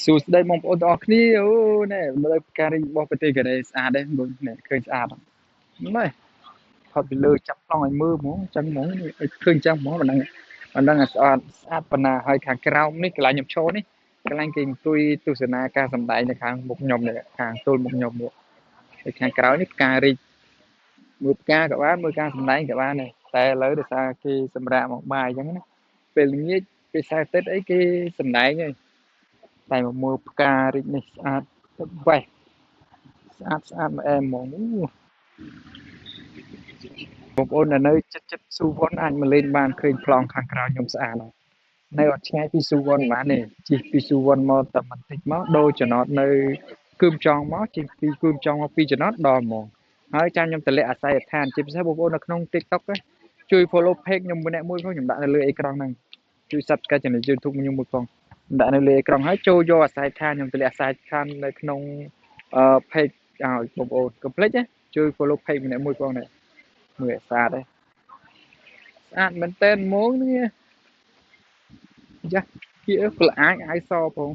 សួស្តីបងប្អូនទាំងអស់គ្នាអូណែមើលការរីករបស់ប្រទេសកូរ៉េស្អាតទេបងណែឃើញស្អាតអត់ណែផុតពីលើចាប់ប្លង់ឲ្យមើលហ្មងចឹងហ្មងឲ្យឃើញចឹងហ្មងមិនដឹងថាស្អាតប៉ុណ្ណាហើយខាងក្រោមនេះកន្លែងខ្ញុំឈរនេះកន្លែងគេអង្គុយទស្សនាការសម្ដែងនៅខាងមុខខ្ញុំនេះខាងទល់មុខខ្ញុំនេះហើយខាងក្រោយនេះផ្ការីកមើលផ្កាក៏បានមើលការសម្ដែងក៏បានដែរតែឥឡូវដោយសារគេសម្រាកមកបាយចឹងណាពេលល្ងាចពេលខ្សែទឹកអីគេសម្ដែងហើយតែមកមើលផ្ការីកនេះស្អាតទៅបេះស្អាតម្អែមហ្មងបងប្អូនដែលនៅចិត្តស៊ូវ័នអាចមកលេងបានឃើញប្លង់ខាងក្រៅខ្ញុំស្អាតហើយនៅអត់ឆ្ងាយពីស៊ូវ័នប៉ុន្មានទេជិះពីស៊ូវ័នមកតែបន្តិចមកដូរចំណតនៅគឿមចង់មកជិះពីគឿមចង់មកពីចំណតដល់ហ្មងហើយចាំខ្ញុំតម្លាក់អាស័យដ្ឋានជាពិសេសបងប្អូននៅក្នុង TikTok ជួយ follow page ខ្ញុំម្នាក់មួយផងខ្ញុំដាក់នៅលើអេក្រង់ហ្នឹងជួយ Subscribe channel YouTube ខ្ញុំមួយផងដាក់នៅលើអេក្រង់ហើយចូលយកអាស័យដ្ឋានខ្ញុំតម្លាក់អាស័យដ្ឋាននៅក្នុងpage ឲ្យបងប្អូនកុំភ្លេចណាជួយ follow page ម្នាក់មួយផងដែរមើលស្អាតទេស្អាតមែនតើហ្មងនេះចាស់ជាផ្លាអាចអាយសផង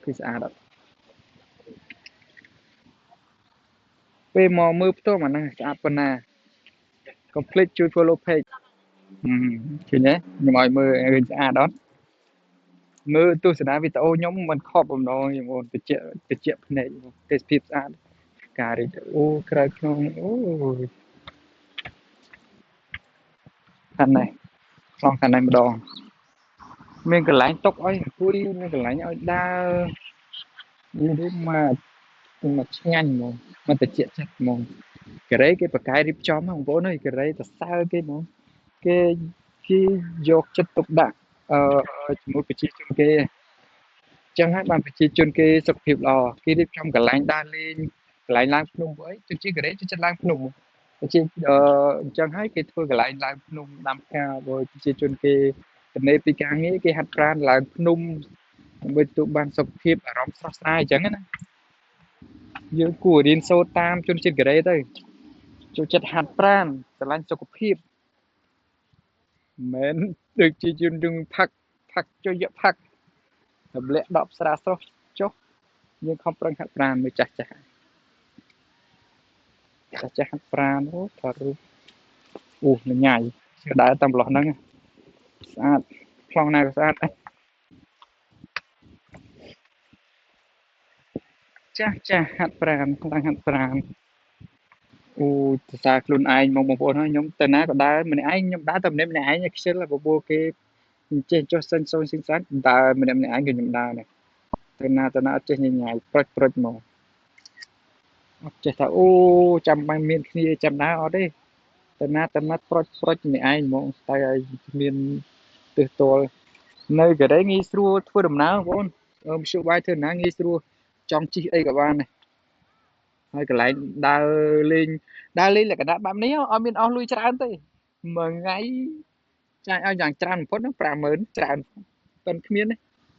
គឺស្អាតអត់ពេលមកមើលផ្ទាល់អាហ្នឹងស្អាតប៉ុណ្ណាកុំភ្លេចជួយ follow page ឃើញទេខ្ញុំឲ្យមើលឃើញស្អាតអត់មើលទស្សនាវីដេអូខ្ញុំមិនខកបំណងបងប្អូនតិចភ្នែកទេសភាពស្អាតការរីកអូក្រៅក្នុងអូខាងនេះខ្លងខាងនេះម្ដងមានកន្លែងຕົកឲ្យអង្គុយមានកន្លែងឲ្យដើរនេះមកឆ្ងាញ់ហ្មងមកតិចចិត្តហ្មងកូរ៉េគេប្រកែករៀបចំបងប្អូនអើយកូរ៉េសរសើរគេហ្មងគេយកចិត្តទុកដាក់ជាមួយប្រជាជនគេចឹងហើយបានប្រជាជនគេសុខភាពល្អគេរៀបចំកន្លែងដើរលេងកន្លែងឡើងភ្នំអីទៅជាកូរ៉េចូលចិត្តឡើងភ្នំប្រជាអញ្ចឹងហើយគេធ្វើកន្លែងឡើងភ្នំដាំផ្កាបើប្រជាជនគេទំនេរពីការងារគេហាត់ប្រាណឡើងភ្នំដើម្បីទទួលបានសុខភាពអារម្មណ៍ស្រស់ស្រាយអញ្ចឹងណាយើងគួររៀនសូត្រតាមជនជាតិកូរ៉េទៅចូលចិត្តហាត់ប្រាណស្រឡាញ់សុខភាពមិនមែនដូចជាយើងផឹកចុះយកផឹកទម្លាក់ដបស្រាស្រស់ចុះយើងខំប្រឹងហាត់ប្រាណមើលចាស់ហាត់ប្រាណអូថតរូបអូញញ៉ៃជឿដើរតាមប្រឡោះហ្នឹងស្អាតខ្លងណាក៏ស្អាតដែរចាស់ហាត់ប្រាណខ្លាំងហាត់ប្រាណអូភាសាខ្លួនឯងបងប្អូនហើយខ្ញុំទៅណាក៏ដើរម្នាក់ឯងខ្ញុំដើរតែម្នាក់ឯងខ្ជិលបបួលគេចេះចុះសិនសូនសិនសាច់ដើរម្នាក់ឯងក៏ខ្ញុំដើរដែរទៅណាអត់ចេះញញ៉ៃប្រុចមកអត់ចេះថាអូចាំបាញ់មានគ្នាចាំដើរអត់ទេទៅណាប្រុចម្នាក់ឯងហ្មងតែឲ្យមានទើសទាល់នៅកូរ៉េងាយស្រួលធ្វើដំណើរបងប្អូនមធ្យោបាយធ្វើដំណើរងាយស្រួលចង់ជិះអីក៏បានដែរហើយកន្លែងដើរលេងលក្ខណៈបែបនេះអត់មានអស់លុយច្រើនទេមួយថ្ងៃចាយឲ្យយ៉ាងច្រើនបំផុតហ្នឹង50000ច្រើនប៉ុនគ្មានទេ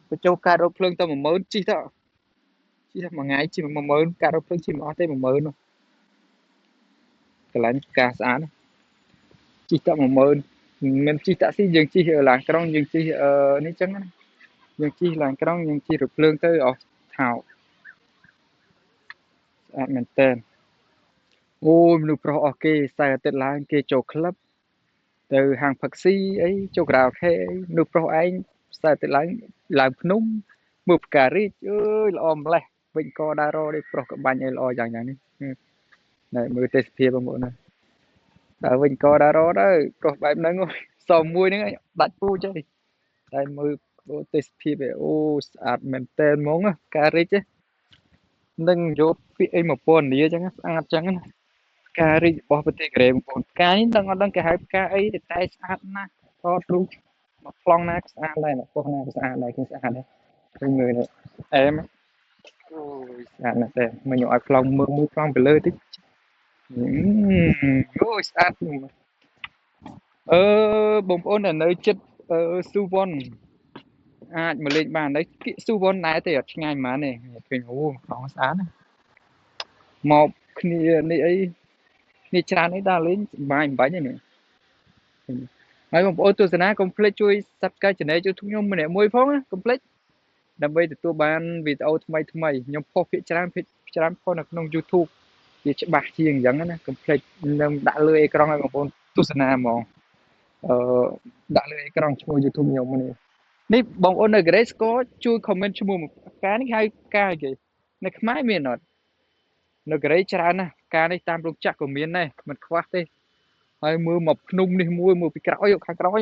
បញ្ចូលការរថភ្លើងទៅ10000ជិះទៅមួយថ្ងៃជិះ10000ការរថភ្លើងជិះមិនអស់ទេ10000នោះកន្លែងការស្អាតជិះតែ10000មិនជិះតាក់ស៊ីយើងជិះឡានក្រុងយើងជិះនេះចឹងណាយើងជិះឡានក្រុងយើងជិះរថភ្លើងទៅអស់ថោកស្អាតមែនតើអូយមនុស្សប្រុសអស់គេសៅអាទិត្យឡើងគេចូលក្លឹបទៅហាងផឹកស៊ីអីចូលខារ៉ាអូខេអីមនុស្សប្រុសឯងសៅអាទិត្យឡើងភ្នំមើលផ្ការីកអើយល្អម្លេះវិញកដើររនេះប្រុសក្បាញ់អីល្អយ៉ាងនេះណែមើលទេសភាពបងប្អូនណាដើរវិញកដើររទៅប្រុសបែបហ្នឹងសមមួយហ្នឹងដាច់ពូជហើយតែមើលទេសភាពអូស្អាតមែនតើហ្មងផ្ការីកនឹងយកពាក្យអីមកពណ៌នាចឹងស្អាតចឹងណាផ្ការីករបស់ប្រទេសកូរ៉េបងប្អូនផ្កានេះដឹងអត់ដឹងគេហៅផ្កាអីតែស្អាតណាស់ថតរូបមកប្លង់ណាក៏ស្អាតដែរមកប៉ុស្ណាក៏ស្អាតដែរគឺស្អាតដែរឃើញមើលអែមអូយស្អាតណាស់តែមកខ្ញុំឲ្យប្លង់មើលប្លង់ពីលើតិចអូយស្អាតបងប្អូនដែលនៅចិត្តស៊ូវ័នអាចមកលេងបានហើយគៀកស៊ូវ័នដែរទេអត់ឆ្ងាយប៉ុន្មានទេឃើញអូប្លង់ស្អាតណាមកគ្នានេះអីគ្នាច្រើនអីដល់លេងសប្បាយមិនបាច់ទេនេះហើយបងប្អូនទស្សនាកុំភ្លេចជួយ Subscribe Channel YouTube ខ្ញុំម្នាក់មួយផងណាកុំភ្លេច ដើម្បីទទួលបានវីដេអូថ្មីខ្ញុំផុសភាគច្រើនផុសនៅក្នុង YouTube វាច្បាស់ជាងអញ្ចឹងណាកុំភ្លេចនឹងដាក់លើអេក្រង់ឲ្យបងប្អូនទស្សនាហ្មងអឺដាក់លើអេក្រង់ឈ្មោះ YouTube ខ្ញុំនេះបងប្អូននៅ Grace ក៏ជួយ comment ឈ្មោះការនេះហៅការគេនៅខ្មែរមានអត់នៅ Grace ច្រើនណាស់ការនេះតាមរោងចក្រក៏មានដែរមិនខ្វះទេហើយមើលមកភ្នំនេះមួយមើលពីក្រោយខាងក្រោយ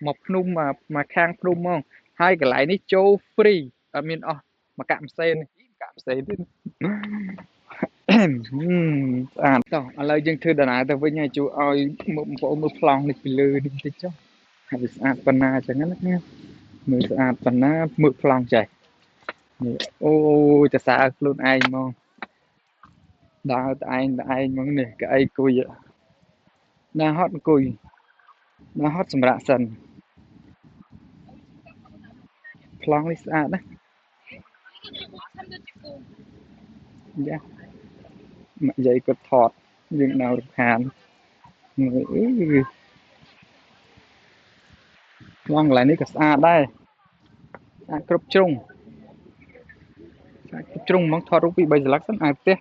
មកភ្នំមកខាងភ្នំហ្មងហើយកន្លែងនេះចូល free អត់មានអស់មកកាក់ផ្សេងកាក់ផ្សេងទៀតស្អាតតោះឥឡូវយើងធ្វើដំណើរទៅវិញហើយជួយឲ្យបងប្អូនមើលប្លង់នេះពីលើនេះតិចចុះហើយវាស្អាតប៉ុណ្ណាអញ្ចឹងណាមើលស្អាតប៉ុណ្ណាមើលប្លង់ចេះនេះអូយតសើខ្លួនឯងហ្មងដើរតែឯងហ្មងនេះកៅអីគួយណាហត់អង្គុយណាហត់សម្រាប់សិនប្លង់នេះស្អាតណាយ៉ាមកយាយគាត់ថតយើងនៅរំខានប្លង់កន្លែងនេះក៏ស្អាតដែរស្អាតគ្រប់ជ្រុងហ្មងថតរូបពី3ស្លឹកសិនឲ្យផ្ទះ